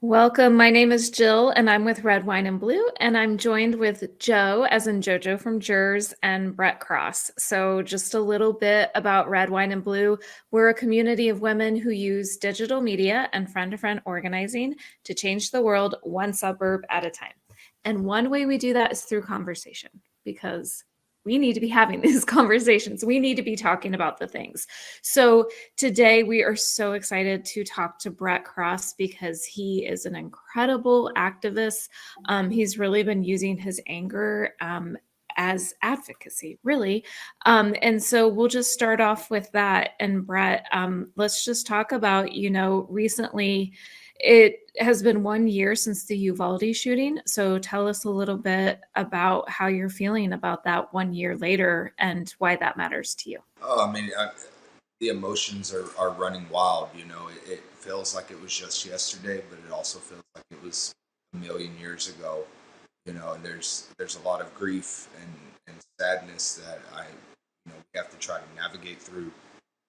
Welcome. My name is Jill, and I'm with Red Wine and Blue, and I'm joined with Joe, as in JoJo from Jers, and Brett Cross. So, just a little bit about Red Wine and Blue. We're a community of women who use digital media and friend to friend organizing to change the world one suburb at a time. And one way we do that is through conversation because we need to be having these conversations. We need to be talking about the things. So, today, we are so excited to talk to Brett Cross because he is an incredible activist. He's really been using his anger as advocacy, really. And so we'll just start off with that. And Brett, let's just talk about, recently it has been 1 year since the Uvalde shooting. So tell us a little bit about how you're feeling about that 1 year later and why that matters to you. The emotions are running wild. It feels like it was just yesterday, but it also feels like it was a million years ago. And there's a lot of grief and sadness that we have to try to navigate through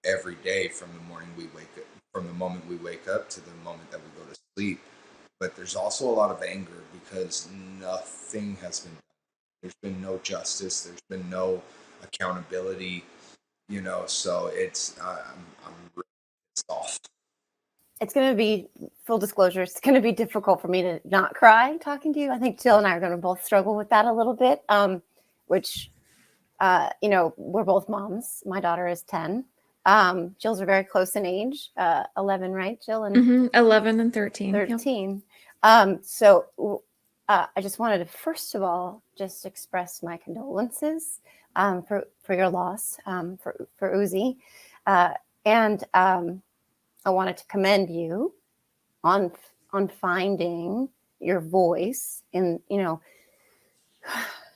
every day from the moment we wake up to the moment that we go to sleep. But there's also a lot of anger because nothing has been done. There's been no justice. There's been no accountability. So I'm really pissed off. It's going to be, full disclosure, it's going to be difficult for me to not cry talking to you. I think Jill and I are going to both struggle with that a little bit, which, we're both moms. My daughter is 10. Jill's are very close in age, 11, right, Jill? And 11 and 13. 13. Yep. I just wanted to, first of all, just express my condolences for your loss, for Uzi. And I wanted to commend you on finding your voice in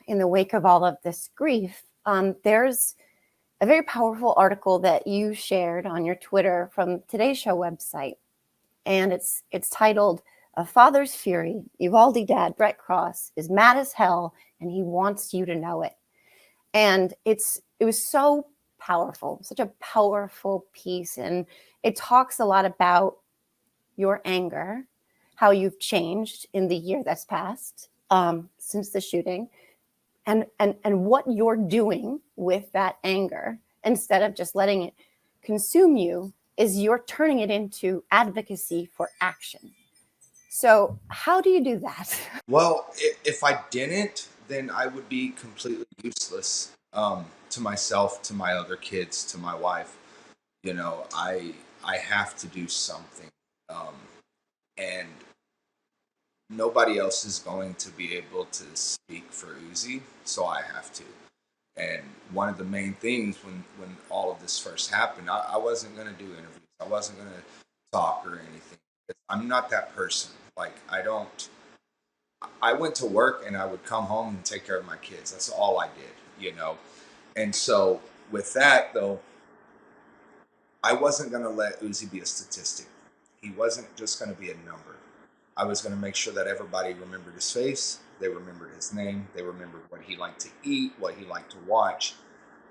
the wake of all of this grief. There's a very powerful article that you shared on your Twitter from Today's Show website, and it's titled "A Father's Fury. Uvalde dad Brett Cross is mad as hell, and he wants you to know it." And it was so powerful, such a powerful piece, and it talks a lot about your anger, how you've changed in the year that's passed since the shooting, and what you're doing with that anger instead of just letting it consume you is you're turning it into advocacy for action. So how do you do that? Well, if I didn't, then I would be completely useless to myself, to my other kids, to my wife. I have to do something, um, and nobody else is going to be able to speak for Uzi, so I have to. And one of the main things when all of this first happened, I wasn't going to do interviews. I wasn't going to talk or anything. I'm not that person. Like, I went to work and I would come home and take care of my kids. That's all I did. And so with that, though, I wasn't going to let Uzi be a statistic. He wasn't just going to be a number. I was going to make sure that everybody remembered his face, they remembered his name, they remembered what he liked to eat, what he liked to watch.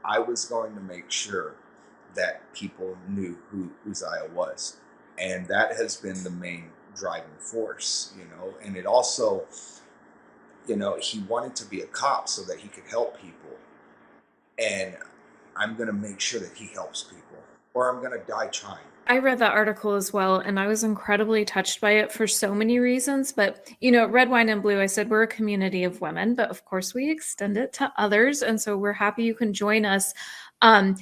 I was going to make sure that people knew who Uzziah was. And that has been the main driving force. And it also, he wanted to be a cop so that he could help people. And I'm going to make sure that he helps people, or I'm going to die trying. I read that article as well, and I was incredibly touched by it for so many reasons. But, Red Wine and Blue, I said we're a community of women, but of course we extend it to others. And so we're happy you can join us. And,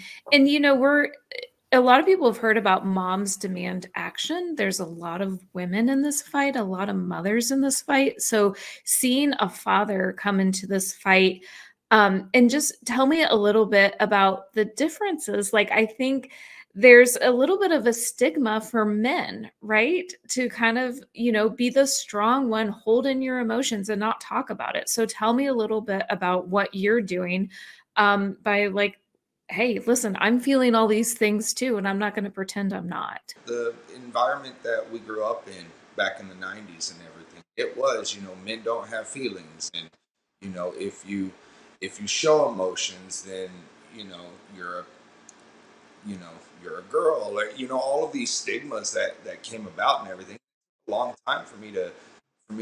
a lot of people have heard about moms demand action. There's a lot of women in this fight, a lot of mothers in this fight. So seeing a father come into this fight, and just tell me a little bit about the differences. Like, I think there's a little bit of a stigma for men, right? To kind of, be the strong one, hold in your emotions and not talk about it. So tell me a little bit about what you're doing by like, hey, listen, I'm feeling all these things too, and I'm not going to pretend I'm not. The environment that we grew up in back in the 90s and everything, it was, men don't have feelings. And, if you show emotions, then, you know, you're a you're a girl, or all of these stigmas that came about and everything. a long time for me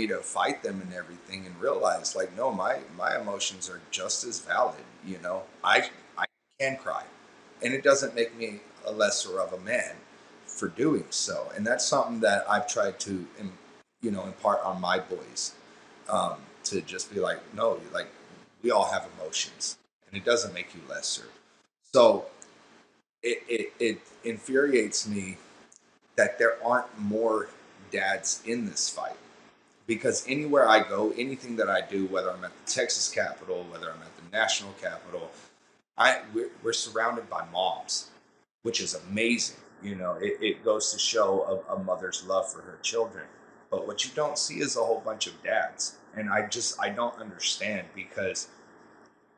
to fight them and everything, and realize like, no, my emotions are just as valid. You know, I can cry, and it doesn't make me a lesser of a man for doing so. And that's something that I've tried to impart on my boys, to just be like, no, like, we all have emotions, and it doesn't make you lesser. So it infuriates me that there aren't more dads in this fight, because anywhere I go, anything that I do, whether I'm at the Texas Capitol, whether I'm at the national Capitol, we're surrounded by moms, which is amazing. You know, it goes to show a mother's love for her children. But what you don't see is a whole bunch of dads, and I don't understand, because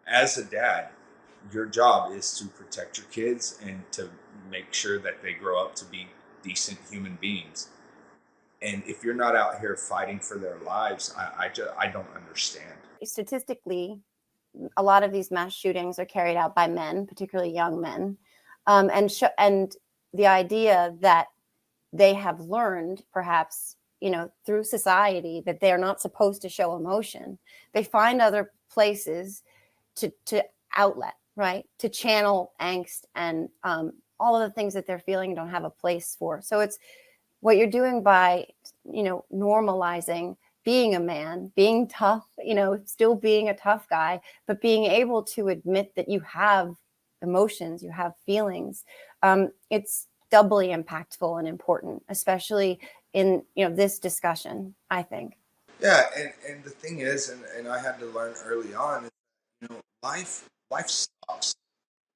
as a dad, your job is to protect your kids and to make sure that they grow up to be decent human beings. And if you're not out here fighting for their lives, I don't understand. Statistically, a lot of these mass shootings are carried out by men, particularly young men, and the idea that they have learned, perhaps, through society, that they are not supposed to show emotion. They find other places to outlet, right? To channel angst and all of the things that they're feeling don't have a place for. So it's what you're doing by, normalizing being a man, being tough, still being a tough guy, but being able to admit that you have emotions, you have feelings. It's doubly impactful and important, especially in this discussion, I think. Yeah, and the thing is, and I had to learn early on, is, life sucks.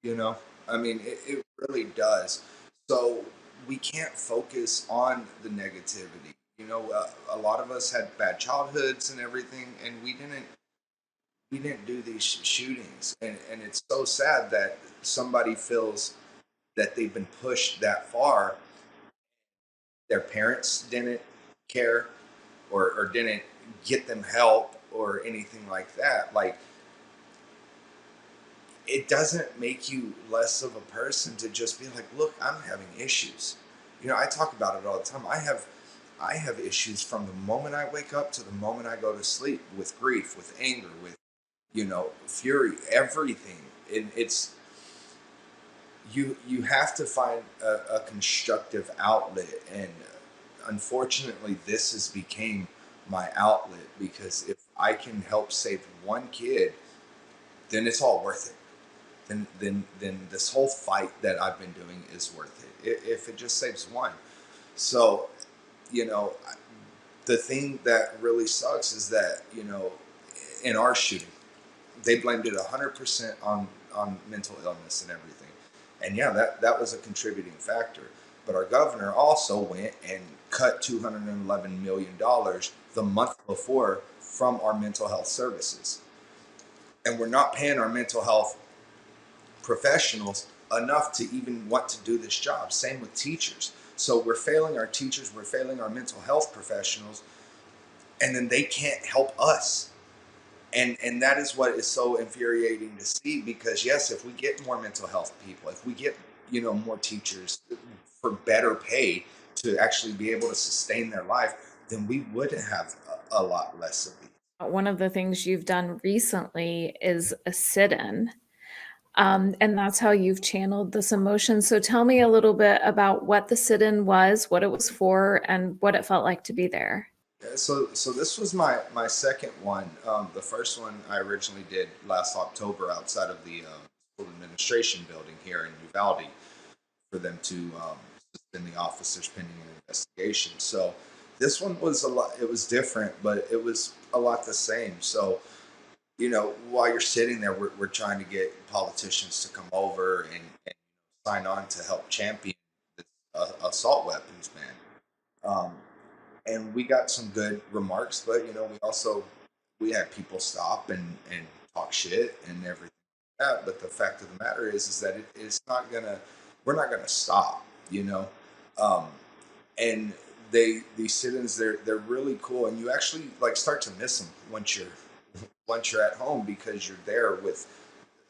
You know, I mean, it really does. So we can't focus on the negativity. You know, a lot of us had bad childhoods and everything, and we didn't do these shootings, and it's so sad that somebody feels that they've been pushed that far. Their parents didn't care, or didn't get them help or anything like that. Like, it doesn't make you less of a person to just be like, look, I'm having issues. You know, I talk about it all the time. I have issues from the moment I wake up to the moment I go to sleep, with grief, with anger, with, fury, everything. And it's, you have to find a constructive outlet, and unfortunately this has became my outlet, because if I can help save one kid, then it's all worth it. Then this whole fight that I've been doing is worth it, if it just saves one. So, you know, the thing that really sucks is that, in our shooting, they blamed it 100% on mental illness and everything. And yeah, that was a contributing factor. But our governor also went and cut $211 million the month before from our mental health services. And we're not paying our mental health professionals enough to even want to do this job. Same with teachers. So we're failing our teachers, we're failing our mental health professionals, and then they can't help us. And that is what is so infuriating to see, because yes, if we get more mental health people, if we get, more teachers for better pay to actually be able to sustain their life, then we would have a lot less of these. One of the things you've done recently is a sit-in, and that's how you've channeled this emotion. So tell me a little bit about what the sit-in was, what it was for, and what it felt like to be there. Yeah, so this was my second one. The first one I originally did last October outside of the school administration building here in Uvalde, for them to suspend the officers pending an investigation. So this one was a lot. It was different, but it was a lot the same. So, while you're sitting there, we're trying to get politicians to come over and sign on to help champion this assault weapons ban. And we got some good remarks, but we had people stop and talk shit and everything like that. But the fact of the matter is that it's not gonna we're not gonna stop, um, and these sit-ins, they're really cool, and you actually like start to miss them once you're at home, because you're there with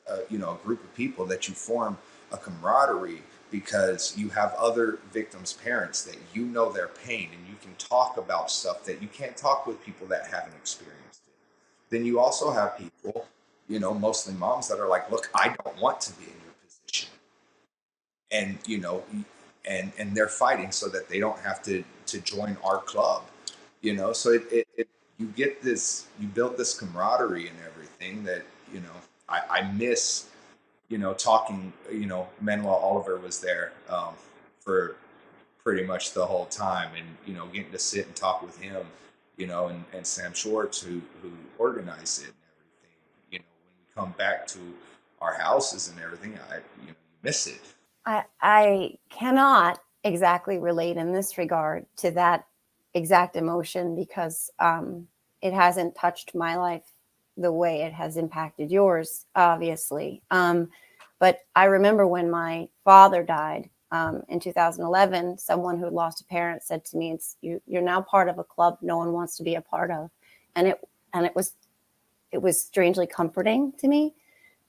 a group of people that you form a camaraderie, because you have other victims' parents that you know their pain and you can talk about stuff that you can't talk with people that haven't experienced it. Then you also have people, mostly moms that are like, look, I don't want to be in your position. And, and they're fighting so that they don't have to join our club, so you get this, you build this camaraderie and everything that, I miss, talking, Manuel Oliver was there for pretty much the whole time, and, getting to sit and talk with him, and Sam Schwartz, who organized it and everything, when we come back to our houses and everything, you miss it. I cannot exactly relate in this regard to that exact emotion because it hasn't touched my life the way it has impacted yours, obviously. But I remember when my father died in 2011, someone who had lost a parent said to me, "You're now part of a club no one wants to be a part of," and it was strangely comforting to me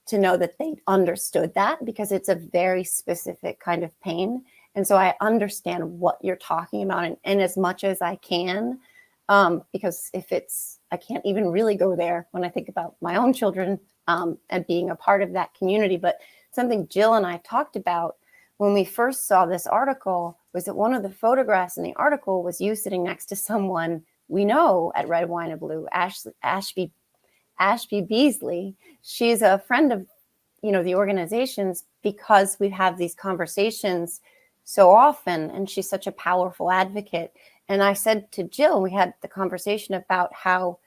to know that they understood that, because it's a very specific kind of pain. And so I understand what you're talking about, and as much as I can, because I can't even really go there when I think about my own children and being a part of that community. But something Jill and I talked about when we first saw this article was that one of the photographs in the article was you sitting next to someone we know at Red, Wine, and Blue, Ashby Beasley. She's a friend of, the organizations, because we have these conversations so often, and she's such a powerful advocate. And I said to Jill, we had the conversation about how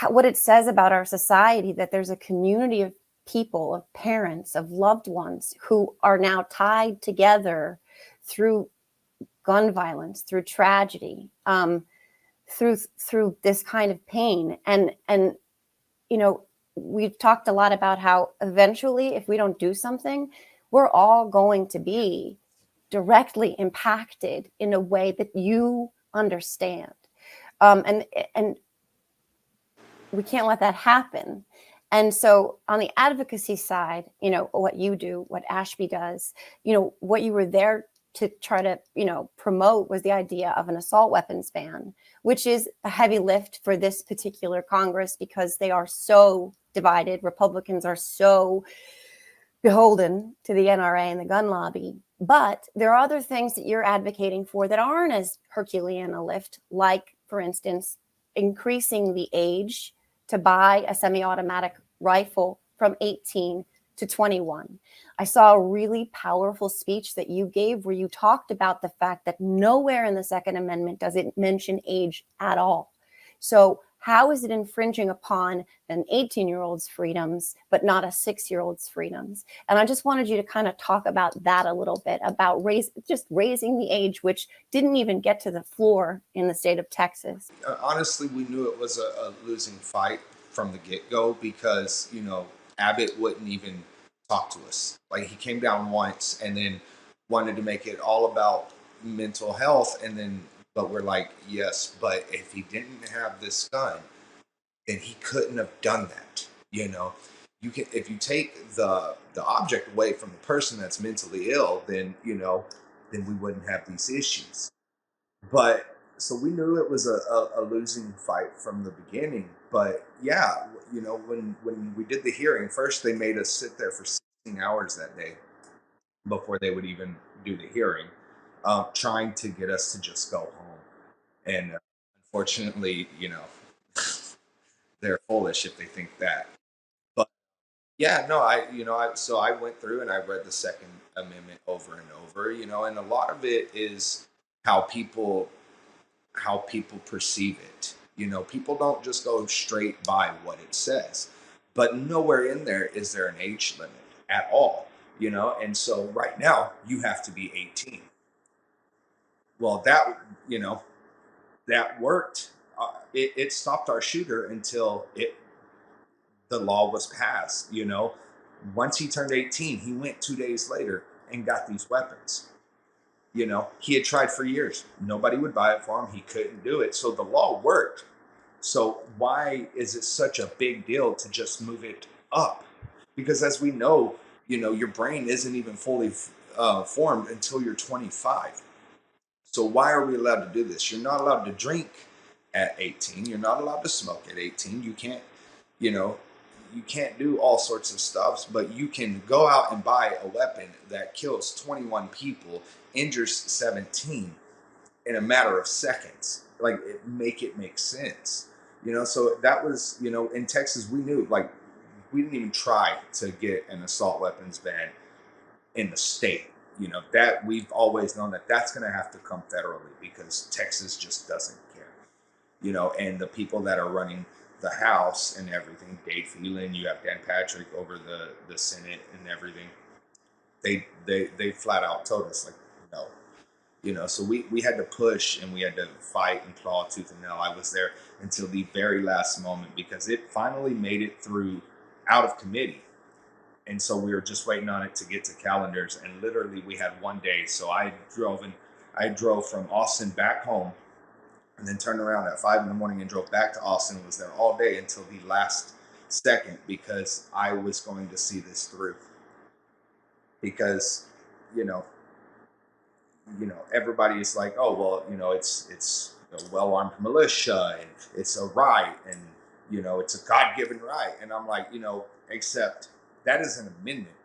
what it says about our society, that there's a community of people, of parents, of loved ones who are now tied together through gun violence, through tragedy, through this kind of pain. And we've talked a lot about how eventually, if we don't do something, we're all going to be directly impacted in a way that you understand. And we can't let that happen. And so on the advocacy side, what you do, what Ashby does, what you were there to try to, promote was the idea of an assault weapons ban, which is a heavy lift for this particular Congress because they are so divided. Republicans are so beholden to the NRA and the gun lobby. But there are other things that you're advocating for that aren't as Herculean a lift, like, for instance, increasing the age to buy a semi-automatic rifle from 18 to 21. I saw a really powerful speech that you gave where you talked about the fact that nowhere in the Second Amendment does it mention age at all. So how is it infringing upon an 18-year-old's freedoms, but not a 6-year-old's freedoms? And I just wanted you to kind of talk about that a little bit, about raising the age, which didn't even get to the floor in the state of Texas. Honestly, we knew it was a losing fight from the get-go because, Abbott wouldn't even talk to us. Like, he came down once and then wanted to make it all about mental health, but we're like, yes, but if he didn't have this gun, then he couldn't have done that. You can, if you take the object away from the person that's mentally ill, then then we wouldn't have these issues. But so we knew it was a losing fight from the beginning. But yeah, when we did the hearing, first they made us sit there for 16 hours that day before they would even do the hearing, trying to get us to just go home. And unfortunately, they're foolish if they think that. But yeah, no, so I went through and I read the Second Amendment over and over, and a lot of it is how people perceive it. People don't just go straight by what it says, but nowhere in there is there an age limit at all. And so right now you have to be 18. Well, that worked. It stopped our shooter until the law was passed. Once he turned 18, he went 2 days later and got these weapons. He had tried for years. Nobody would buy it for him. He couldn't do it. So the law worked. So why is it such a big deal to just move it up? Because as we know, Your brain isn't even fully formed until you're 25. So why are we allowed to do this? You're not allowed to drink at 18. You're not allowed to smoke at 18. You can't, you know, you can't do all sorts of stuff, but you can go out and buy a weapon that kills 21 people, injures 17 in a matter of seconds. Like, make it make sense. So that was, in Texas, we knew, like, we didn't even try to get an assault weapons ban in the state. That we've always known that that's going to have to come federally, because Texas just doesn't care. And the people that are running the House and everything, Dade Phelan, you have Dan Patrick over the Senate and everything. They flat out told us, like, no. So we had to push, and we had to fight and claw tooth and nail. I was there until the very last moment, because it finally made it through out of committee. And so we were just waiting on it to get to calendars, and literally we had one day. So I drove from Austin back home, and then turned around at 5 a.m. and drove back to Austin, and was there all day until the last second, because I was going to see this through. Because you know everybody is like, oh well, it's a well-armed militia, and it's a right, and it's a God-given right. And I'm like, except that is an amendment.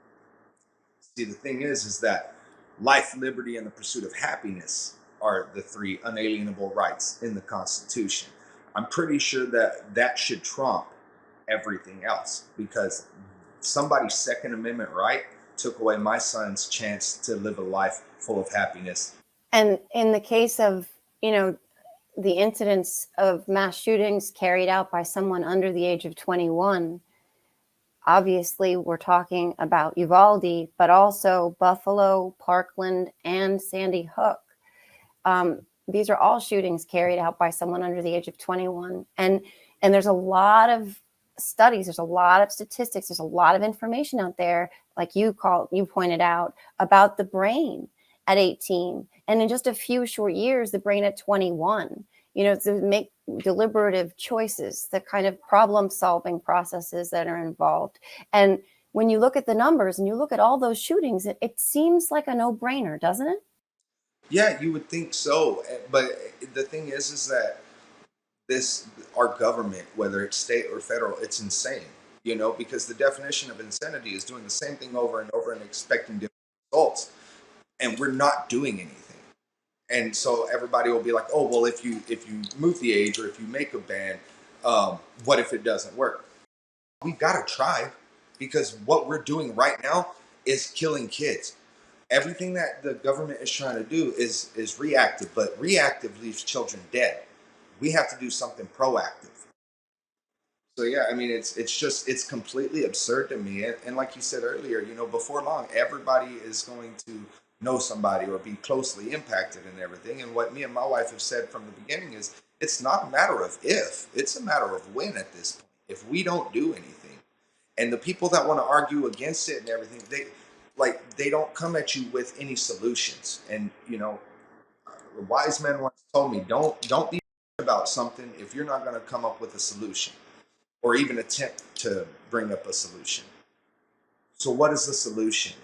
See, the thing is that life, liberty, and the pursuit of happiness are the three unalienable rights in the Constitution. I'm pretty sure that should trump everything else, because somebody's Second Amendment right took away my son's chance to live a life full of happiness. And in the case of, the incidents of mass shootings carried out by someone under the age of 21, obviously we're talking about Uvalde, but also Buffalo, Parkland, and Sandy Hook. These are all shootings carried out by someone under the age of 21. And there's a lot of studies, there's a lot of statistics, there's a lot of information out there, like you pointed out, about the brain at 18. And in just a few short years, the brain at 21, to make deliberative choices, the kind of problem-solving processes that are involved. And when you look at the numbers and you look at all those shootings, it seems like a no-brainer, doesn't it? Yeah, you would think so, but the thing is that our government, whether it's state or federal, it's insane. Because the definition of insanity is doing the same thing over and over and expecting different results, and we're not doing anything. And so everybody will be like, oh well, if you move the age, or if you make a ban, what if it doesn't work? We've got to try, because what we're doing right now is killing kids. Everything that the government is trying to do is reactive, but reactive leaves children dead. We have to do something proactive. So yeah, I mean, it's completely absurd to me. And like you said earlier, before long, everybody is going to know somebody or be closely impacted and everything. And what me and my wife have said from the beginning is, it's not a matter of if, it's a matter of when at this point. If we don't do anything, and the people that want to argue against it and everything, they don't come at you with any solutions. And a wise man once told me, don't be about something if you're not going to come up with a solution, or even attempt to bring up a solution. So what is the solution?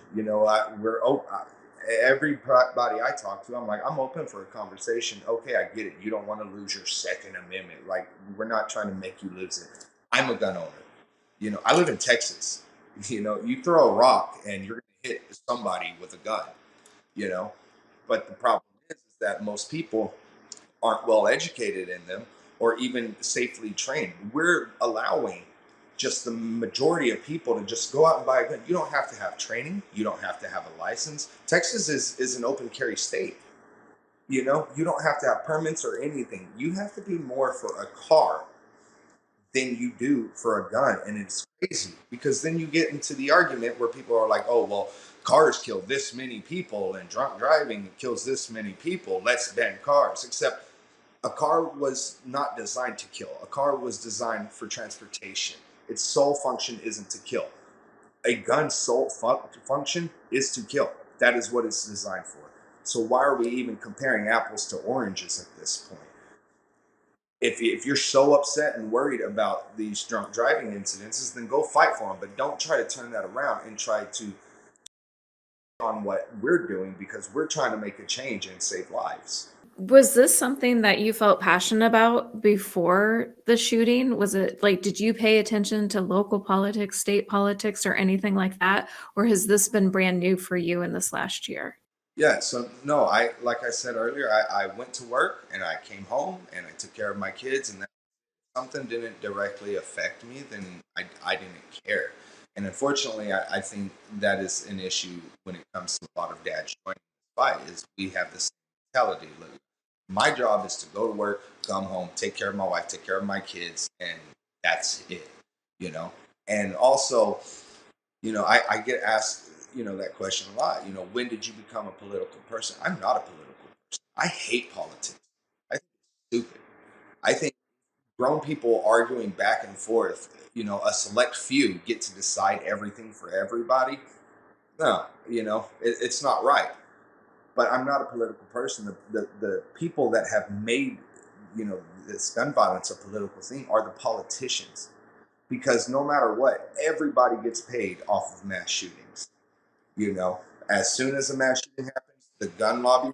Everybody I talk to, I'm like, I'm open for a conversation. Okay, I get it. You don't want to lose your Second Amendment. Like, we're not trying to make you lose it. I'm a gun owner. I live in Texas. You throw a rock and you're going to hit somebody with a gun. You know, but the problem is that most people aren't well educated in them, or even safely trained. We're allowing just the majority of people to just go out and buy a gun. You don't have to have training. You don't have to have a license. Texas is an open carry state. You don't have to have permits or anything. You have to do more for a car than you do for a gun. And it's crazy, because then you get into the argument where people are like, oh, well, cars kill this many people and drunk driving kills this many people. Let's ban cars. Except a car was not designed to kill. A car was designed for transportation. Its sole function isn't to kill. A gun's sole function is to kill. That is what it's designed for. So why are we even comparing apples to oranges at this point? if you're so upset and worried about these drunk driving incidences, then go fight for them. But don't try to turn that around and try to on what we're doing, because we're trying to make a change and save lives. Was this something that you felt passionate about before the shooting? Was it like, did you pay attention to local politics, state politics, or anything like that? Or has this been brand new for you in this last year? Yeah, so no, I like I said earlier, I went to work and I came home and I took care of my kids, and something didn't directly affect me, then I didn't care. And unfortunately, I think that is an issue when it comes to a lot of dads joining this fight, is we have this mentality. Look, my job is to go to work, come home, take care of my wife, take care of my kids, and that's it, you know? And also, I get asked, that question a lot, when did you become a political person? I'm not a political person. I hate politics. I think it's stupid. I think grown people arguing back and forth, a select few get to decide everything for everybody. No, it's not right. But I'm not a political person. The people that have made, this gun violence a political thing are the politicians. Because no matter what, everybody gets paid off of mass shootings. As soon as a mass shooting happens, the gun lobby,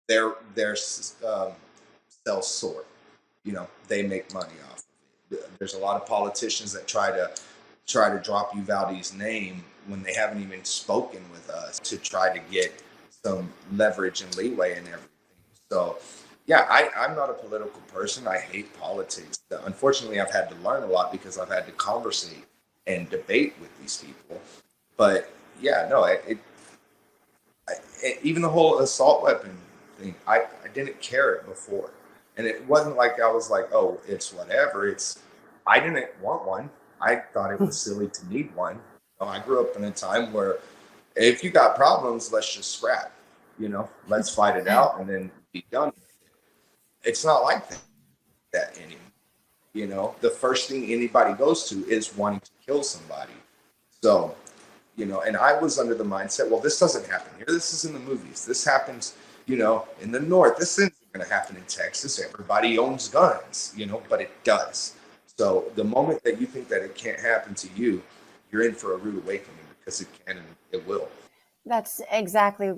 their sells soar. They make money off of it. There's a lot of politicians that try to drop Uvalde's name when they haven't even spoken with us, to try to get some leverage and leeway and everything. So, yeah, I'm not a political person. I hate politics. Unfortunately, I've had to learn a lot because I've had to conversate and debate with these people. But yeah, no, even the whole assault weapon thing, I didn't care it before. And it wasn't like I was like, oh, it's whatever. I didn't want one. I thought it was silly to need one. I grew up in a time where if you got problems, let's just scrap. Let's fight it out and then be done. It's not like that anymore. The first thing anybody goes to is wanting to kill somebody. So, and I was under the mindset, well, this doesn't happen here. This is in the movies. This happens, in the North. This isn't going to happen in Texas. Everybody owns guns, but it does. So the moment that you think that it can't happen to you, you're in for a rude awakening, because it can and it will. That's exactly,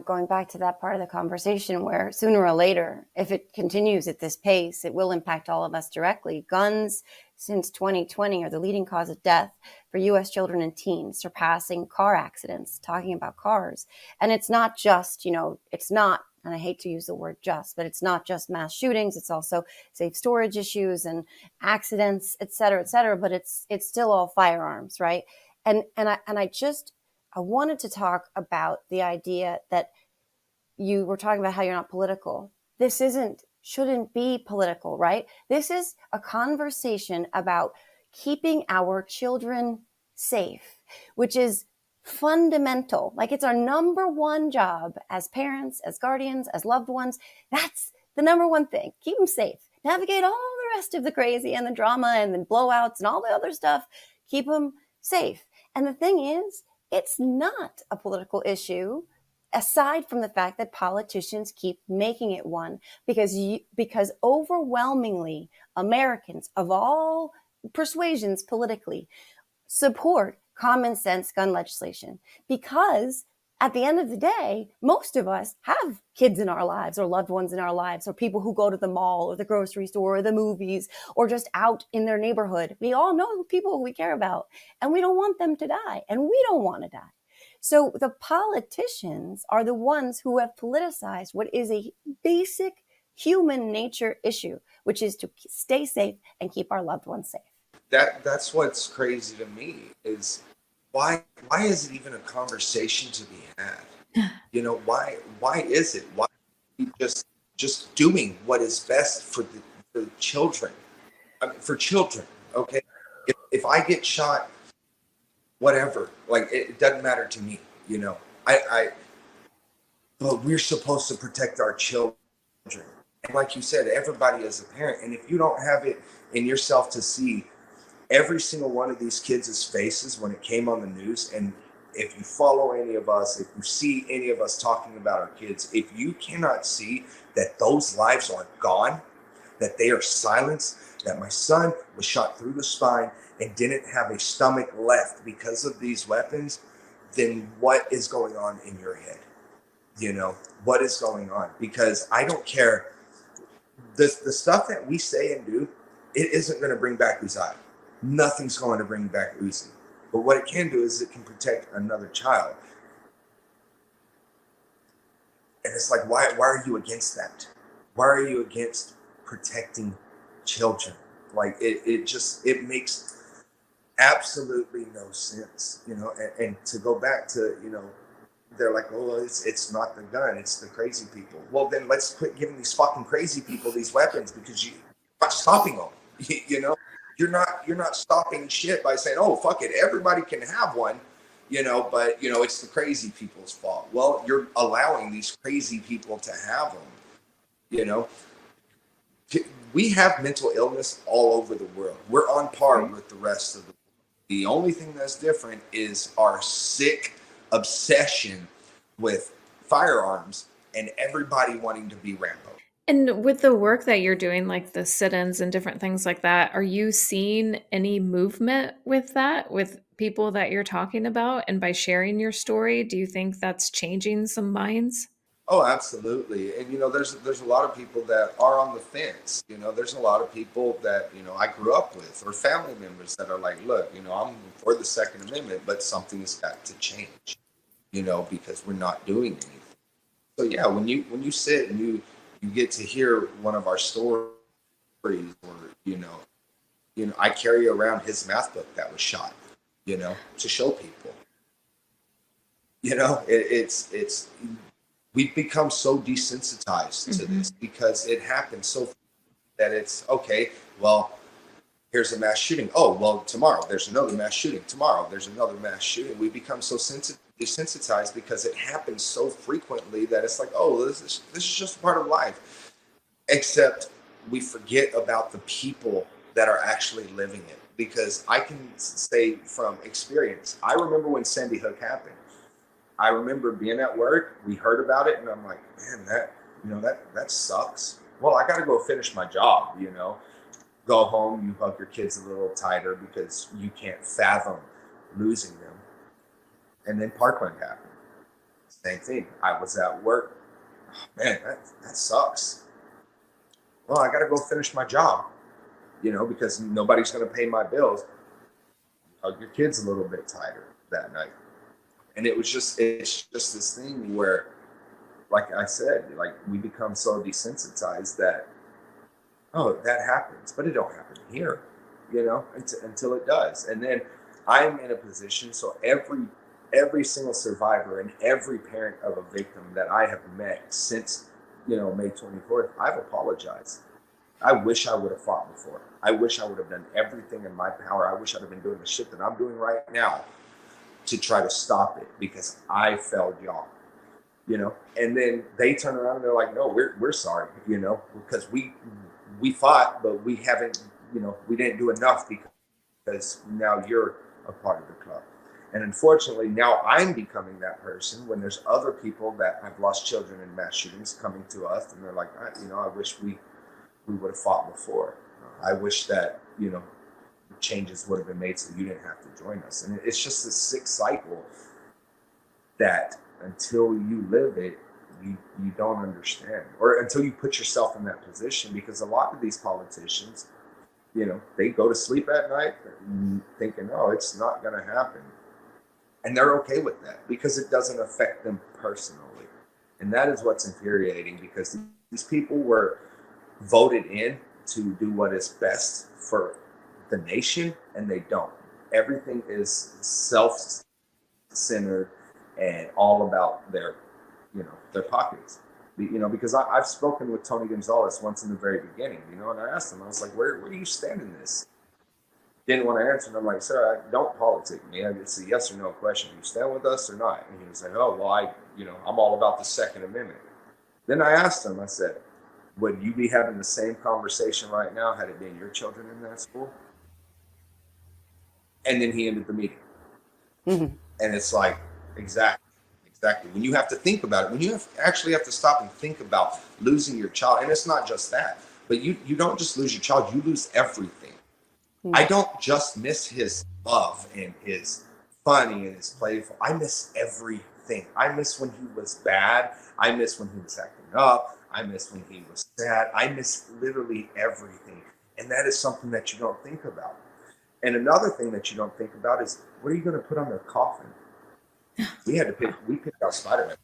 going back to that part of the conversation where sooner or later, if it continues at this pace, it will impact all of us directly. Guns since 2020 are the leading cause of death for U.S. children and teens, surpassing car accidents, talking about cars. And it's not just, it's not, and I hate to use the word just, but it's not just mass shootings. It's also safe storage issues and accidents, et cetera, but it's still all firearms, right? And I wanted to talk about the idea that you were talking about how you're not political. This shouldn't be political, right? This is a conversation about keeping our children safe, which is fundamental. Like, it's our number one job as parents, as guardians, as loved ones. That's the number one thing. Keep them safe. Navigate all the rest of the crazy and the drama and the blowouts and all the other stuff. Keep them safe. And the thing is, it's not a political issue, aside from the fact that politicians keep making it one, because overwhelmingly Americans of all persuasions politically support common sense gun legislation, because at the end of the day, most of us have kids in our lives or loved ones in our lives or people who go to the mall or the grocery store or the movies or just out in their neighborhood. We all know people who we care about, and we don't want them to die, and we don't want to die. So the politicians are the ones who have politicized what is a basic human nature issue, which is to stay safe and keep our loved ones safe. That's what's crazy to me, is why is it even a conversation to be had? Why is it? Why are we just doing what is best for children? I mean, for children, okay? If I get shot, whatever, like, it doesn't matter to me, I but we're supposed to protect our children. And like you said, everybody is a parent, and if you don't have it in yourself to see every single one of these kids' faces when it came on the news, and if you follow any of us, if you see any of us talking about our kids, if you cannot see that those lives are gone, that they are silenced, that my son was shot through the spine and didn't have a stomach left because of these weapons, then what is going on in your head? You know, what is going on? Because I don't care. The stuff that we say and do, it isn't going to bring back Uzziah. Nothing's going to bring back Uzi. But what it can do is it can protect another child. And it's like, why are you against that? Why are you against protecting children? Like it makes absolutely no sense, you know. And to go back to, you know, they're like, oh, it's not the gun, it's the crazy people. Well, then let's quit giving these fucking crazy people these weapons, because you're not stopping them. You know, you're not stopping shit by saying, oh, fuck it, everybody can have one. You know, but you know, it's the crazy people's fault. Well, you're allowing these crazy people to have them. You know, we have mental illness all over the world. We're on par with the rest of the world. The only thing that's different is our sick obsession with firearms and everybody wanting to be Rambo. And with the work that you're doing, like the sit-ins and different things like that, are you seeing any movement with that, with people that you're talking about? And by sharing your story, do you think that's changing some minds? Oh, absolutely. And you know, there's a lot of people that are on the fence. You know, there's a lot of people that, you know, I grew up with, or family members that are like, look, you know, I'm for the Second Amendment, but something's got to change, you know, because we're not doing anything. So yeah, when you sit and you get to hear one of our stories, or I carry around his math book that was shot, you know, to show people. You know, it's we've become so desensitized to this because it happens so that it's okay. Well, here's a mass shooting. Oh, well, tomorrow there's another mass shooting. Tomorrow there's another mass shooting. We become so desensitized because it happens so frequently that it's like, oh, this is just part of life. Except we forget about the people that are actually living it. Because I can say from experience, I remember when Sandy Hook happened. I remember being at work, we heard about it, and I'm like, man, that sucks. Well, I got to go finish my job, you know. Go home, you hug your kids a little tighter because you can't fathom losing them. And then Parkland happened. Same thing. I was at work. Oh, man, that sucks. Well, I got to go finish my job, you know, because nobody's going to pay my bills. Hug your kids a little bit tighter that night. And it's just this thing where, like I said, like we become so desensitized that, oh, that happens, but it don't happen here, you know, until it does. And then I'm in a position, so every single survivor and every parent of a victim that I have met since, you know, May 24th, I've apologized. I wish I would have fought before. I wish I would have done everything in my power. I wish I'd have been doing the shit that I'm doing right now to try to stop it, because I failed y'all, you know. And then they turn around and they're like, no, we're sorry, you know, because we fought, but we haven't, you know, we didn't do enough because now you're a part of the club. And unfortunately, now I'm becoming that person when there's other people that have lost children in mass shootings coming to us, and they're like, you know, I wish we would have fought before. I wish that, you know, changes would have been made so you didn't have to join us. And it's just this sick cycle that until you live it, you don't understand, or until you put yourself in that position. Because a lot of these politicians, you know, they go to sleep at night thinking, oh, it's not going to happen. And they're okay with that because it doesn't affect them personally. And that is what's infuriating, because these people were voted in to do what is best for the nation, and they don't. Everything is self-centered and all about their, you know, their pockets. You know, because I've spoken with Tony Gonzalez once in the very beginning, you know, and I asked him, I was like, where do you stand in this? Didn't want to answer, and I'm like, sir, don't politic me. It's a yes or no question. Do you stand with us or not? And he was like, oh, well, I'm all about the Second Amendment. Then I asked him, I said, would you be having the same conversation right now had it been your children in that school? And then he ended the meeting. And it's like, exactly. When you have to think about it, when you actually have to stop and think about losing your child, and it's not just that. But you don't just lose your child, you lose everything. Mm. I don't just miss his love and his funny and his playful. I miss everything. I miss when he was bad. I miss when he was acting up. I miss when he was sad. I miss literally everything. And that is something that you don't think about. And another thing that you don't think about is, what are you going to put on their coffin? We picked out Spider-Man.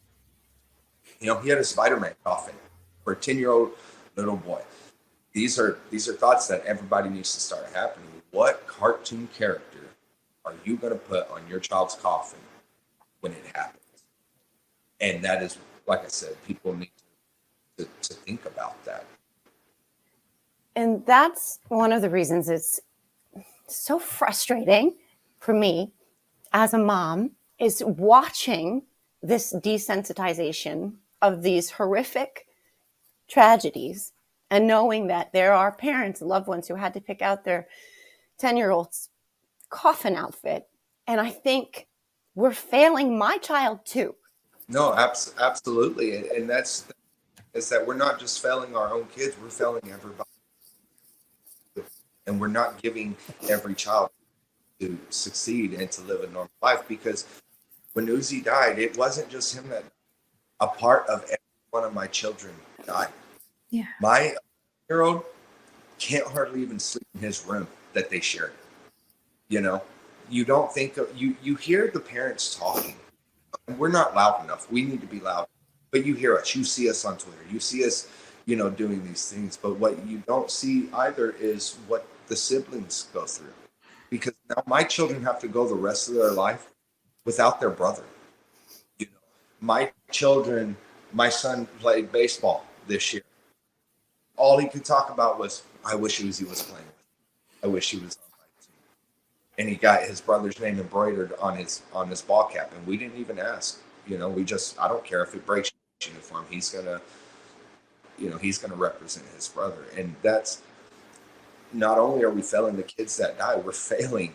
He had a Spider-Man coffin for a 10-year-old little boy. These are thoughts that everybody needs to start happening. What cartoon character are you going to put on your child's coffin when it happens? And that is, like I said, people need to think about that. And that's one of the reasons it's so frustrating for me as a mom, is watching this desensitization of these horrific tragedies and knowing that there are parents and loved ones who had to pick out their 10-year-old's coffin outfit. And I think we're failing my child too. No, absolutely. And that's is that we're not just failing our own kids, we're failing everybody. And we're not giving every child to succeed and to live a normal life, because when Uzi died, it wasn't just him that a part of every one of my children died. Yeah. My year-old can't hardly even sleep in his room that they shared. You don't think of, you hear the parents talking, and we're not loud enough. We need to be loud. But you hear us, you see us on Twitter, you see us, doing these things. But what you don't see either is what the siblings go through. Because now my children have to go the rest of their life without their brother. My children, my son played baseball this year. All he could talk about was, I wish Uzi was playing with me. I wish he was on my team. And he got his brother's name embroidered on his ball cap, and we didn't even ask. I don't care if it breaks uniform. He's gonna represent his brother. And that's, not only are we failing the kids that die, we're failing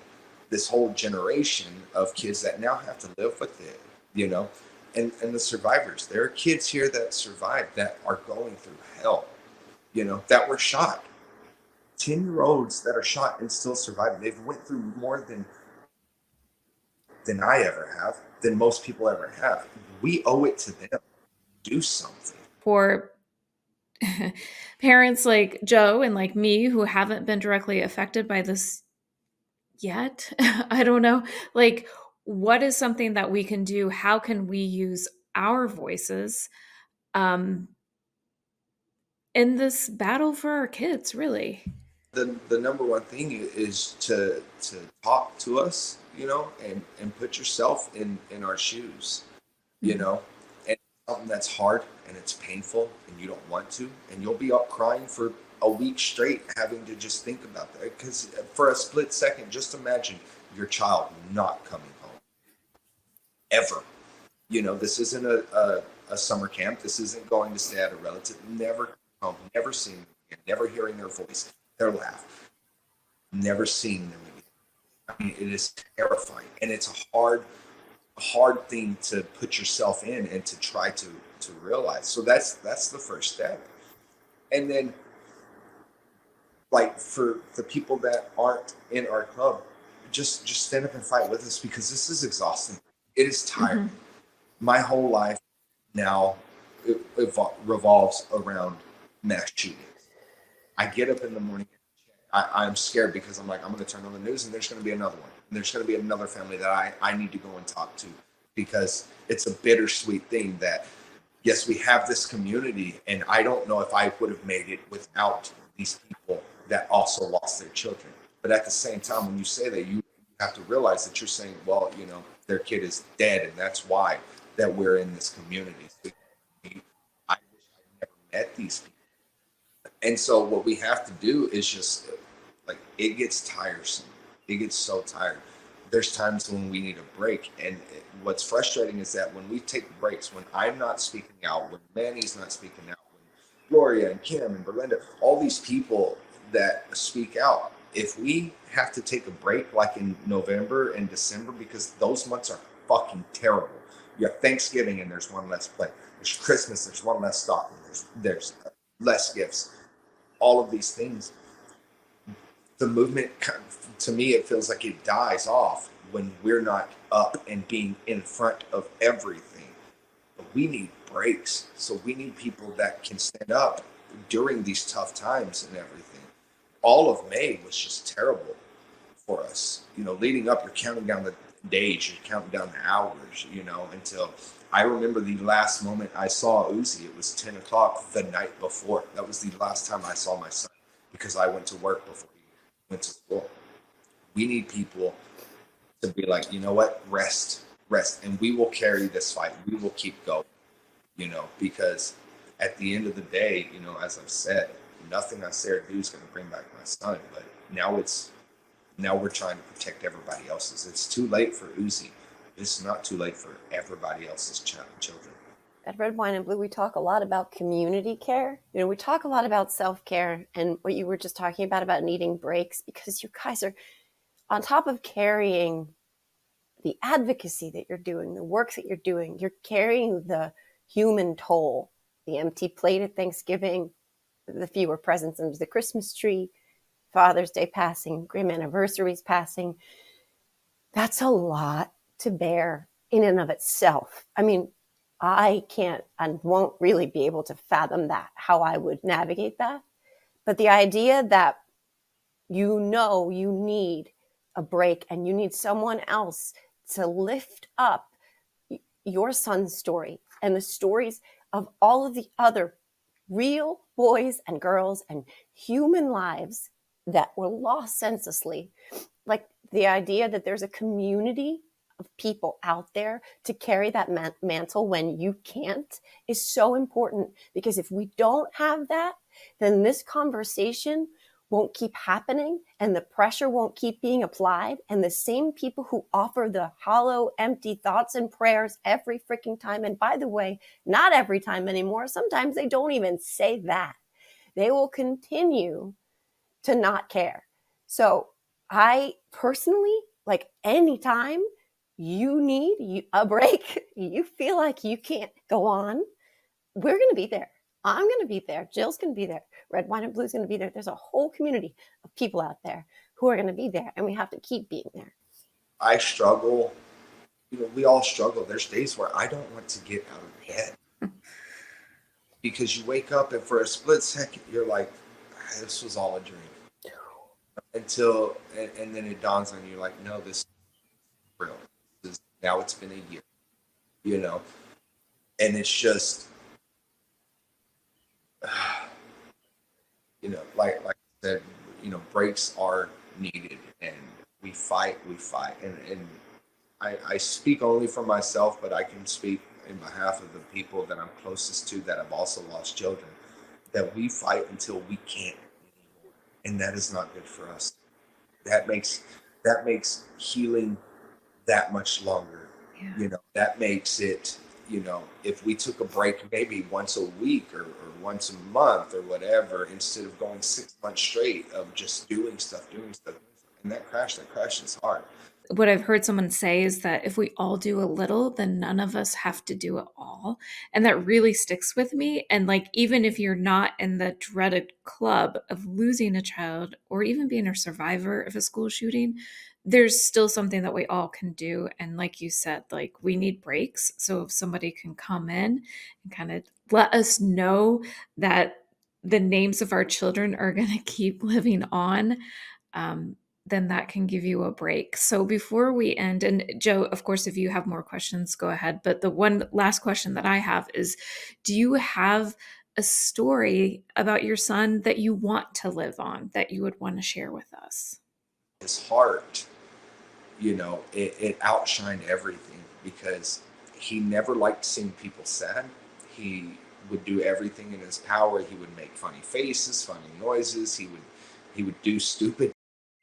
this whole generation of kids that now have to live with it, and the survivors. There are kids here that survived that are going through hell, that were shot. 10-year-olds that are shot and still surviving. They've went through more than I ever have, than most people ever have. We owe it to them to do something. For parents like Joe and like me who haven't been directly affected by this yet, I don't know, like, what is something that we can do? How can we use our voices um, in this battle for our kids, really? The number one thing is to talk to us, and put yourself in our shoes, Mhm. and something that's hard and it's painful and you don't want to, and you'll be up crying for a week straight having to just think about that, because for a split second, just imagine your child not coming home ever. This isn't a summer camp. This isn't going to stay at a relative, never home, never seeing them again, never hearing their voice, their laugh, never seeing them again. I mean, it is terrifying, and it's a hard thing to put yourself in and to try to realize. So that's the first step. And then, like, for the people that aren't in our club, just stand up and fight with us, because this is exhausting. It is tiring. My whole life now it revolves around mass shootings. I get up in the morning, I'm scared, because I'm like, I'm going to turn on the news and there's going to be another one. And there's going to be another family that I need to go and talk to, because it's a bittersweet thing that, yes, we have this community, and I don't know if I would have made it without these people that also lost their children. But at the same time, when you say that, you have to realize that you're saying, well, their kid is dead, and that's why that we're in this community. So I wish I never met these people. And so what we have to do is just, like, it gets tiresome. It gets so tired. There's times when we need a break. And what's frustrating is that when we take breaks, when I'm not speaking out, when Manny's not speaking out, when Gloria and Kim and Belinda, all these people that speak out, if we have to take a break, like in November and December, because those months are fucking terrible. You have Thanksgiving and there's one less play. There's Christmas, there's one less stocking. There's less gifts. all of these things, the movement, to me, it feels like it dies off when we're not up and being in front of everything. But we need breaks. So we need people that can stand up during these tough times and everything. All of May was just terrible for us. Leading up, you're counting down the days, you're counting down the hours, until I remember the last moment I saw Uzi. It was 10 o'clock the night before. That was the last time I saw my son because I went to work before he went to school. We need people to be like, you know what, rest, and we will carry this fight. We will keep going, because at the end of the day, as I've said, nothing I say or do is going to bring back my son. But now we're trying to protect everybody else's. It's too late for Uzi. It's not too late for everybody else's children. At Red, Wine, and Blue, we talk a lot about community care. We talk a lot about self-care and what you were just talking about needing breaks, because you guys are on top of carrying the advocacy that you're doing, the work that you're doing. You're carrying the human toll, the empty plate at Thanksgiving, the fewer presents under the Christmas tree, Father's Day passing, grim anniversaries passing. That's a lot to bear in and of itself. I mean, I can't and won't really be able to fathom that, how I would navigate that. But the idea that you need a break and you need someone else to lift up your son's story and the stories of all of the other real boys and girls and human lives that were lost senselessly. Like the idea that there's a community of people out there to carry that mantle when you can't is so important, because if we don't have that, then this conversation won't keep happening and the pressure won't keep being applied. And the same people who offer the hollow, empty thoughts and prayers every freaking time. And by the way, not every time anymore. Sometimes they don't even say that. They will continue to not care. So I personally, like, anytime you need a break, you feel like you can't go on, we're going to be there. I'm going to be there. Jill's going to be there. Red, Wine, and Blue is going to be there. There's a whole community of people out there who are going to be there, and we have to keep being there. I struggle. We all struggle. There's days where I don't want to get out of bed because you wake up and for a split second you're like, this was all a dream. And then it dawns on you like, no, this is real. Now it's been a year, and it's just, like I said, breaks are needed, and we fight, and I speak only for myself, but I can speak in behalf of the people that I'm closest to that have also lost children, that we fight until we can't anymore, and that is not good for us. That makes healing that much longer. Yeah. That makes it, if we took a break maybe once a week or once a month or whatever, instead of going 6 months straight of just doing stuff, and that crash is hard. What I've heard someone say is that if we all do a little, then none of us have to do it all. And that really sticks with me. And like, even if you're not in the dreaded club of losing a child or even being a survivor of a school shooting, there's still something that we all can do. And like you said, like, we need breaks. So if somebody can come in and kind of let us know that the names of our children are going to keep living on, then that can give you a break. So before we end, and Joe, of course, if you have more questions, go ahead. But the one last question that I have is, do you have a story about your son that you want to live on, that you would want to share with us? His heart, it outshined everything, because he never liked seeing people sad. He would do everything in his power. He would make funny faces, funny noises. He would do stupid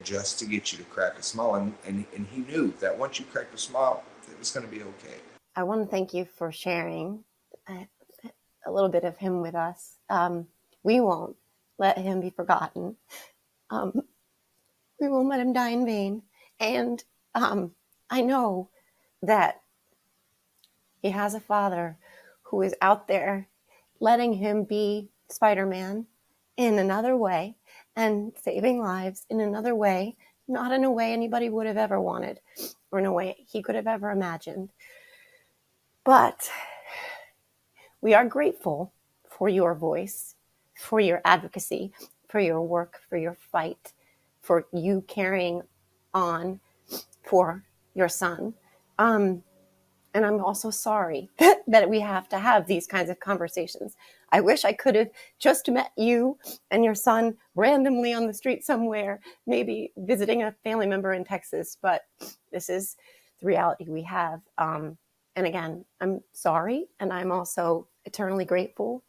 just to get you to crack a smile. And he knew that once you cracked a smile, it was going to be okay. I want to thank you for sharing a little bit of him with us. We won't let him be forgotten. We won't let him die in vain. And I know that he has a father who is out there letting him be Spider-Man in another way and saving lives in another way, not in a way anybody would have ever wanted or in a way he could have ever imagined. But we are grateful for your voice, for your advocacy, for your work, for your fight, for you carrying on for your son. And I'm also sorry that we have to have these kinds of conversations. I wish I could have just met you and your son randomly on the street somewhere, maybe visiting a family member in Texas, but this is the reality we have. And again, I'm sorry, and I'm also eternally grateful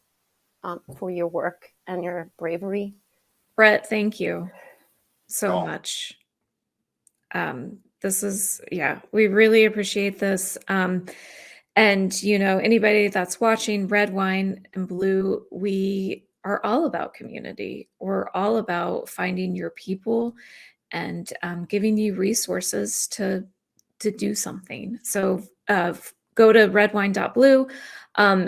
for your work and your bravery. Brett, thank you so Oh, much. This is, yeah, we really appreciate this. And, you know, anybody that's watching Red Wine and Blue, we are all about community. We're all about finding your people and giving you resources to do something. So go to redwine.blue.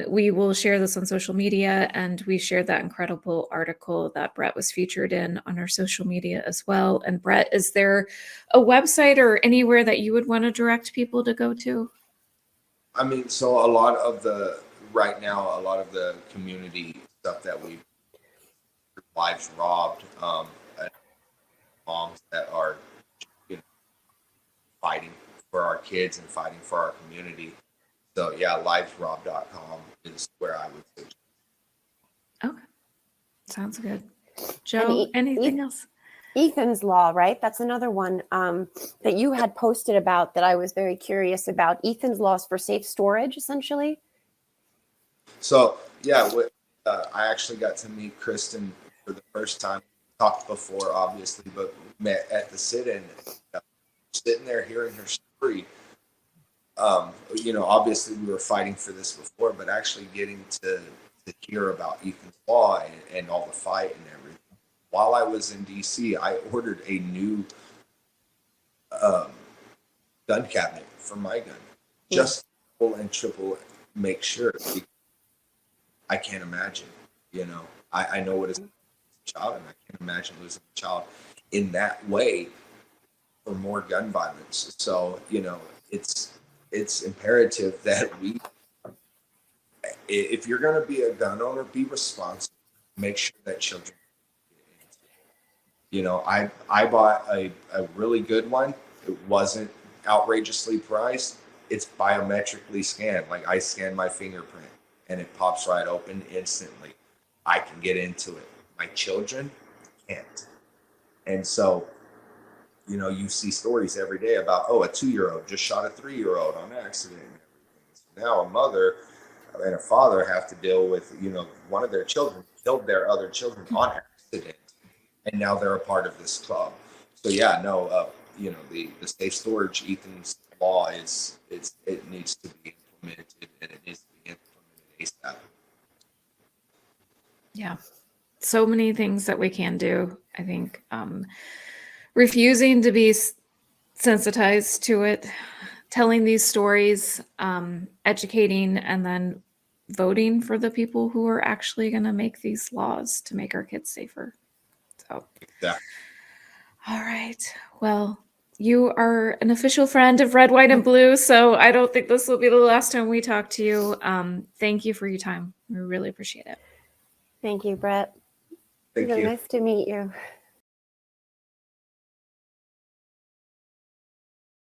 We will share this on social media, and we shared that incredible article that Brett was featured in on our social media as well. And Brett, is there a website or anywhere that you would want to direct people to go to? I mean, so right now, a lot of the community stuff that we lives robbed, and moms that are, you know, fighting for our kids and fighting for our community. So yeah, livesrobbed.com is where I would suggest. Okay, sounds good. And Joe, anything else? Ethan's Law, right? That's another one that you had posted about that I was very curious about. Ethan's Laws for safe storage, essentially. So yeah, I actually got to meet Kristen for the first time. Talked before, obviously, but met at the sit-in. Sitting there hearing her story. Obviously we were fighting for this before, but actually getting to hear about Ethan's Law and all the fight and everything. While I was in DC, I ordered a new gun cabinet for my gun, just double and triple make sure. I can't imagine, I know what it's a child, and I can't imagine losing a child in that way for more gun violence. So, it's imperative that if you're going to be a gun owner, be responsible. Make sure that children I bought a really good one. It wasn't outrageously priced. It's biometrically scanned. Like, I scan my fingerprint and it pops right open instantly. I can get into it. My children can't. And so, you see stories every day about, oh, a 2-year-old just shot a 3-year-old on accident and everything. So now a mother and a father have to deal with, one of their children killed their other children on accident, and now they're a part of this club. So yeah, no, the safe storage Ethan's Law it needs to be implemented, and it needs to be implemented ASAP. Yeah, so many things that we can do. I think refusing to be sensitized to it, telling these stories, educating, and then voting for the people who are actually going to make these laws to make our kids safer. So, Yeah. All right. Well, you are an official friend of Red, White, and Blue, so I don't think this will be the last time we talk to you. Thank you for your time. We really appreciate it. Thank you, Brett. Thank Really you. nice to meet you.